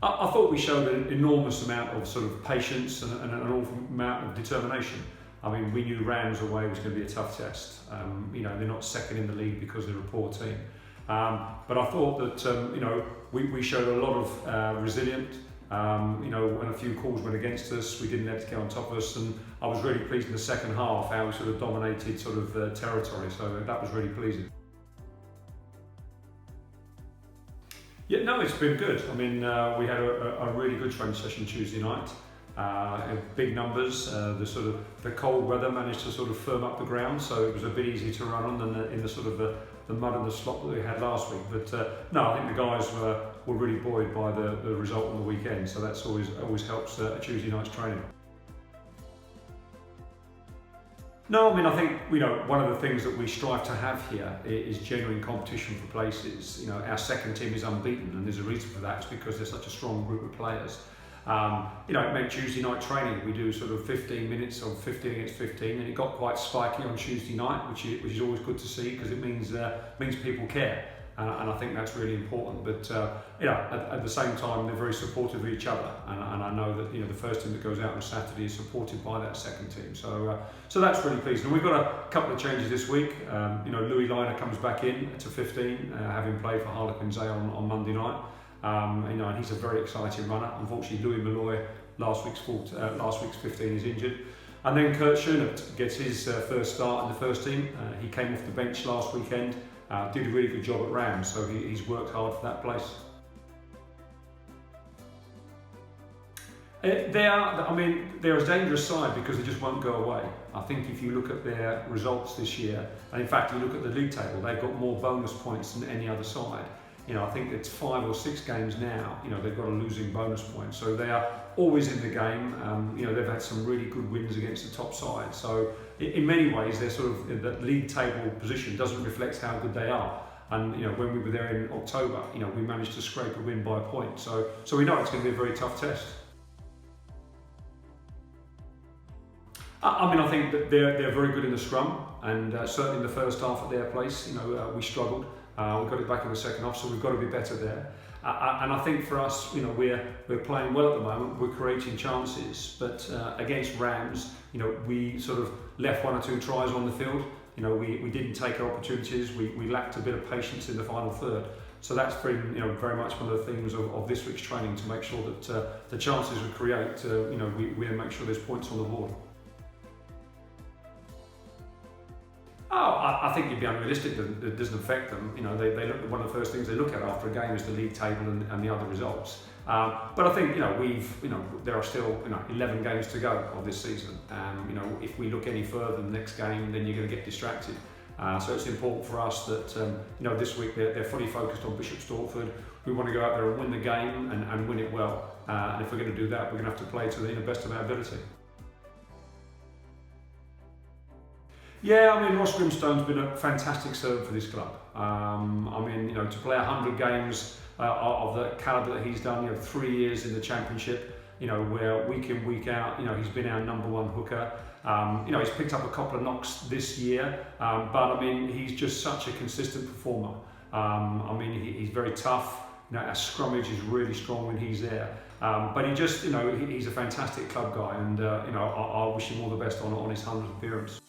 I thought we showed an enormous amount of sort of patience and an awful amount of determination. I mean, we knew Rams away was going to be a tough test. They're not second in the league because they're a poor team. But I thought that, we showed a lot of resilience. When a few calls went against us, we didn't let it get on top of us, and I was really pleased in the second half how we sort of dominated sort of territory, so that was really pleasing. Yeah, no, it's been good. I mean, we had a really good training session Tuesday night. Big numbers, the cold weather managed to sort of firm up the ground, so it was a bit easier to run on than in the sort of the mud and the slop that we had last week. But no, I think the guys were really buoyed by the result on the weekend, so that's always helps a Tuesday night's training. No, I mean, I think, one of the things that we strive to have here is genuine competition for places. Our second team is unbeaten, and there's a reason for that. It's because they're such a strong group of players. It meant Tuesday night training. We do sort of 15 minutes of 15 against 15, and it got quite spiky on Tuesday night, which is always good to see because it means people care, and I think that's really important. But at the same time, they're very supportive of each other, and I know that the first team that goes out on Saturday is supported by that second team. So that's really pleasing. And we've got a couple of changes this week. Louis Liner comes back in to 15, having played for Harlequins A on Monday night. And he's a very exciting runner. Unfortunately, Louis Malloy, last week's 15 is injured. And then Kurt Schoenert gets his first start in the first team. He came off the bench last weekend, did a really good job at Rams, so he's worked hard for that place. They're a dangerous side because they just won't go away. I think if you look at their results this year, and in fact you look at the league table, they've got more bonus points than any other side. I think it's 5 or 6 games now, they've got a losing bonus point. So they are always in the game. They've had some really good wins against the top side. So in many ways, they're sort of, the league table position doesn't reflect how good they are. And, when we were there in October, we managed to scrape a win by a point. So we know it's going to be a very tough test. I think that they're very good in the scrum, and certainly in the first half at their place, we struggled. We got it back in the second half, so we've got to be better there. And I think for us, we're playing well at the moment. We're creating chances, but against Rams, we sort of left 1 or 2 tries on the field. We didn't take our opportunities. We lacked a bit of patience in the final third. So that's been, very much one of the themes of this week's training, to make sure that the chances we create, we make sure there's points on the board. I think you'd be unrealistic that it doesn't affect them. They look, one of the first things they look at after a game is the league table and the other results. But I think there are still 11 games to go of this season. If we look any further than the next game, then you're going to get distracted. So it's important for us that this week they're fully focused on Bishop Stortford. We want to go out there and win the game and win it well. And if we're going to do that, we're going to have to play to the best of our ability. Yeah, Ross Grimstone's been a fantastic servant for this club. To play 100 games of the calibre that he's done, 3 years in the Championship, where week in, week out, he's been our #1 hooker. He's picked up a couple of knocks this year, but he's just such a consistent performer. He's very tough. Our scrummage is really strong when he's there. But he's a fantastic club guy, and I wish him all the best on his 100th appearance.